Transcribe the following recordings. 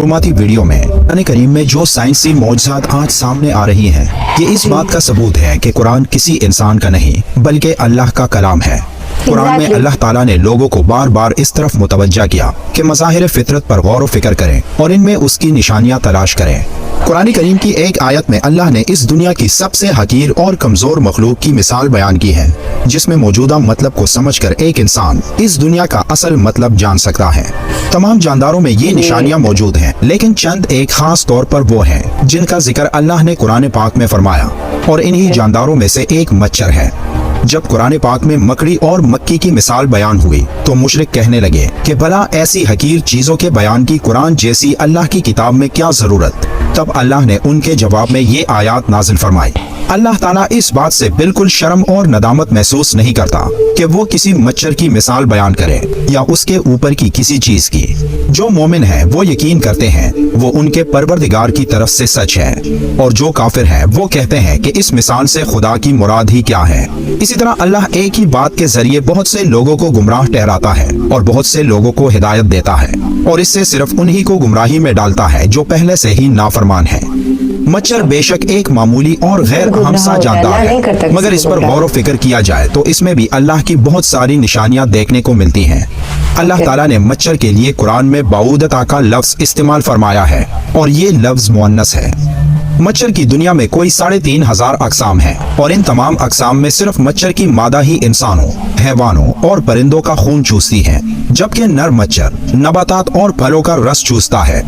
शुरुआती वीडियो में कुरान करीम में जो साइंसी मौजज़ात आज सामने आ रही हैं, ये इस बात का सबूत है कि कुरान किसी इंसान का नहीं बल्कि अल्लाह का कलाम है। कुरान में अल्लाह ताला ने लोगों को बार बार इस तरफ मुतवज्जा किया कि मज़ाहिर फितरत पर गौर व फिक्र करें और इनमें उसकी निशानियां तलाश करें। कुरान करीम की एक आयत में अल्लाह ने इस दुनिया की सबसे हकीर और कमजोर मखलूक की मिसाल बयान की है, जिसमें मौजूदा मतलब को समझकर एक इंसान इस दुनिया का असल मतलब जान सकता है। तमाम जानदारों में ये निशानियां मौजूद हैं, लेकिन चंद एक खास तौर पर वो हैं जिनका जिक्र अल्लाह ने कुरान पाक में फरमाया, और इन्हीं जानदारों में से एक मच्छर है। जब कुरान पाक में मकड़ी और मक्खी की मिसाल बयान हुई तो मुशरिक कहने लगे कि भला ऐसी हकीर चीजों के बयान की कुरान जैसी अल्लाह की किताब में क्या जरूरत। तब अल्लाह ने उनके जवाब में ये आयत नाजिल फरमाई। अल्लाह ताला इस बात से बिल्कुल शर्म और नदामत महसूस नहीं करता कि वो किसी मच्छर की मिसाल बयान करे या उसके ऊपर की किसी चीज की। जो मोमिन है वो यकीन करते हैं वो उनके परवरदिगार की तरफ से सच है, और जो काफिर है वो कहते हैं कि इस मिसाल से खुदा की मुराद ही क्या है। इसी तरह अल्लाह एक ही बात के जरिए बहुत से लोगों को गुमराह ठहराता है और बहुत से लोगों को हिदायत देता है, और इससे सिर्फ उन्हीं को गुमराही में डालता है जो पहले से ही नाफरमान है। मच्छर बेशक एक मामूली और गैर अहम सा जानदार है, मगर इस पर गौर व फिक्र किया जाए तो इसमें भी अल्लाह की बहुत सारी निशानियां देखने को मिलती हैं। अल्लाह ताला ने मच्छर के लिए कुरान में बाऊदता का लफ्ज इस्तेमाल फरमाया है, और ये लफ्ज मुअन्नस है। मच्छर की दुनिया में कोई 3500 अक़साम हैं, और इन तमाम अक़साम में सिर्फ मच्छर की मादा ही इंसानों, हैवानों और परिंदों का खून चूसती है, जबकि नर मच्छर नबातात और फलों का रस चूसता है।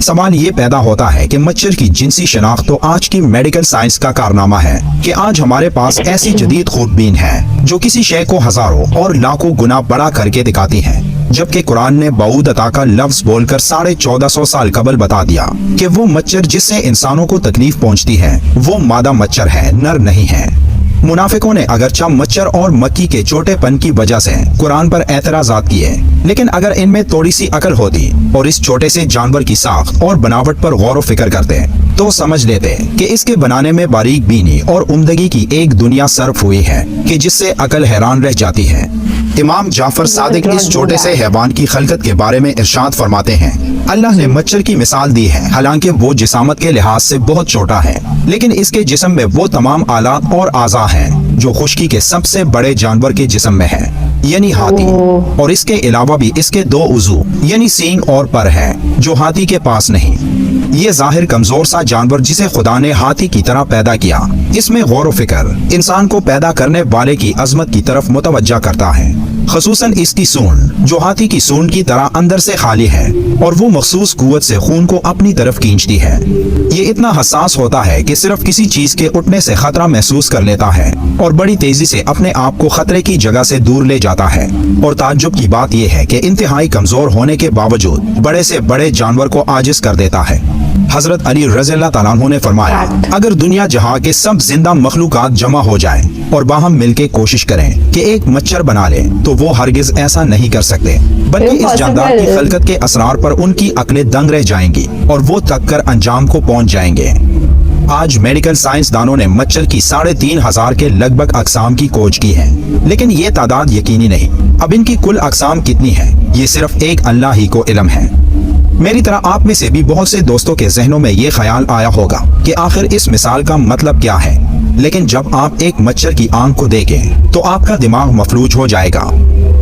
सवाल ये पैदा होता है कि मच्छर की जिनसी शनाख्त तो आज की मेडिकल साइंस का कारनामा है कि आज हमारे पास ऐसी जदीद खूनबीन है जो किसी शय को हजारों और लाखों गुना बड़ा करके दिखाती है, जबकि कुरान ने बाऊदता का लफ्ज बोलकर 1450 साल कबल बता दिया कि वो मच्छर जिससे इंसानों को तकलीफ पहुंचती है वो मादा मच्छर है, नर नहीं है। मुनाफिकों ने अगरचा मच्छर और मक्खी के छोटेपन की वजह से कुरान पर एतराजात किए, लेकिन अगर इनमें थोड़ी सी अकल होती और इस छोटे से जानवर की साख और बनावट पर गौर व फिक्र करते तो समझ लेते कि इसके बनाने में बारीक बीनी और उम्दगी की एक दुनिया सर्फ हुई है कि जिससे अकल हैरान रह जाती है। इमाम जाफर सादिक इस छोटे से हैवान की खलकत के बारे में इरशाद फरमाते हैं, अल्लाह ने मच्छर की मिसाल दी है, हालांकि वो जिसामत के लिहाज से बहुत छोटा है, लेकिन इसके जिस्म में वो तमाम आलात और आज़ा हैं जो खुश्की के सबसे बड़े जानवर के जिस्म में है, यानी हाथी, और इसके अलावा भी इसके 2 उज़ू यानी सींग और पर है जो हाथी के पास नहीं। ये जाहिर कमजोर सा जानवर जिसे खुदा ने हाथी की तरह पैदा किया, इसमें गौर व फिक्र इंसान को पैदा करने वाले की अजमत की तरफ मुतवज्जा करता है, खसूसन इसकी सूंड जो हाथी की सूंड की तरह अंदर से खाली है और वो मखसूस कुव्वत से खून को अपनी तरफ खींचती है। ये इतना हसास होता है कि सिर्फ किसी चीज के उठने से खतरा महसूस कर लेता है और बड़ी तेजी से अपने आप को खतरे की जगह से दूर ले जाता है। और ताज्जुब की बात यह है कि इंतहाई कमजोर होने के बावजूद बड़े से बड़े जानवर को आजिज कर देता है। हजरत अली रज़ियल्लाहु ताला अन्हु ने फरमाया, अगर दुनिया जहां के सब जिंदा मखलूकात जमा हो जाएं और बाहम मिलके कोशिश करें कि एक मच्छर बना लें तो वो हरगिज ऐसा नहीं कर सकते, बल्कि इस जानदार की खलकत के असरार पर उनकी अक्लें दंग रह जाएंगी और वो तक कर अंजाम को पहुंच जाएंगे। आज मेडिकल साइंसदानों ने मच्छर की 3500 के लगभग अक़साम की खोज की है, लेकिन ये तादाद यकीनी नहीं। अब इनकी कुल अक़साम कितनी है ये सिर्फ एक अल्लाह ही को इल्म है। मेरी तरह आप में से भी बहुत से दोस्तों के जहनों में ये ख्याल आया होगा कि आखिर इस मिसाल का मतलब क्या है, लेकिन जब आप एक मच्छर की आंख को देखें तो आपका दिमाग मफलूज हो जाएगा।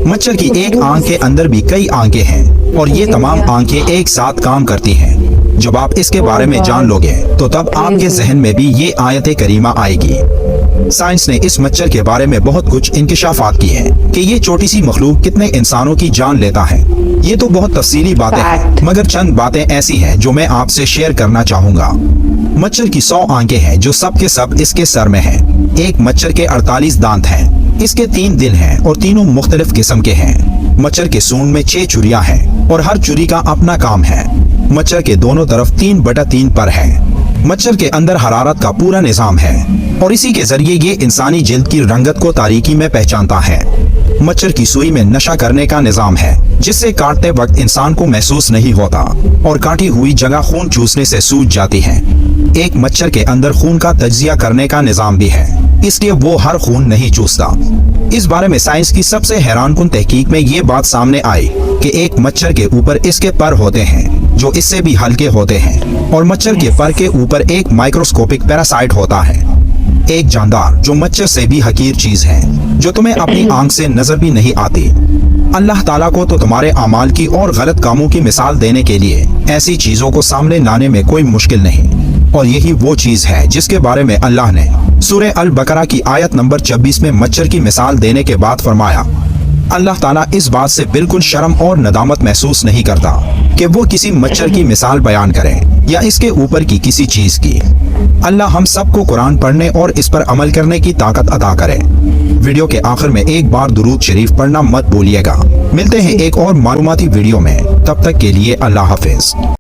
मच्छर की एक आंख के अंदर भी कई आंखें हैं और ये तमाम आंखें एक साथ काम करती हैं। जब आप इसके बारे में जान लोगे तो तब आपके जहन में भी ये आयत करीमा आएगी। साइंस ने इस मच्छर के बारे में बहुत कुछ इंकिशाफात की हैं कि ये छोटी सी मखलूक कितने इंसानों की जान लेता है। ये तो बहुत तफसीली बातें हैं, मगर चंद बातें ऐसी हैं जो मैं आपसे शेयर करना चाहूँगा। मच्छर की 100 आंखें हैं जो सब के सब इसके सर में हैं। एक मच्छर के 48 दांत हैं, इसके 3 दिल हैं और तीनों मुख्तलिफ किस्म के हैं। मच्छर के सूंड में 6 चुरियां हैं और हर चुरी का अपना काम है। मच्छर के दोनों तरफ 3/3 पर है। मच्छर के अंदर हरारत का पूरा निजाम है और इसी के जरिए ये इंसानी जिल्द की रंगत को तारीकी में पहचानता है। मच्छर की सुई में नशा करने का निजाम है जिससे काटते वक्त इंसान को महसूस नहीं होता और काटी हुई जगह खून चूसने से सूज जाती है। एक मच्छर के अंदर खून का तज्जिया करने का निजाम भी है, इसलिए वो हर खून नहीं चूसता। इस बारे में साइंस की सबसे हैरानकुन तहकीक में ये बात सामने आई कि एक मच्छर के ऊपर इसके पर होते हैं जो इससे भी हल्के होते हैं, और मच्छर के पर के ऊपर एक माइक्रोस्कोपिक पैरासाइट होता है, एक जानदार जो मच्छर से भी हकीर चीज है, जो तुम्हें अपनी आंख से नजर भी नहीं आती। अल्लाह ताला को तो तुम्हारे अमाल की और गलत कामों की मिसाल देने के लिए ऐसी चीजों को सामने लाने में कोई मुश्किल नहीं, और यही वो चीज है जिसके बारे में अल्लाह ने सूरह अल बकरा की आयत नंबर 26 में मच्छर की मिसाल देने के बाद फरमाया, अल्लाह ताला इस बात से बिल्कुल शर्म और नदामत महसूस नहीं करता कि वो किसी मच्छर की मिसाल बयान करे या इसके ऊपर की किसी चीज की। अल्लाह हम सबको कुरान पढ़ने और इस पर अमल करने की ताकत अता करे। वीडियो के आखिर में एक बार दुरूद शरीफ पढ़ना मत भूलिएगा। मिलते हैं एक और मालूमाती वीडियो में, तब तक के लिए अल्लाह हाफिज।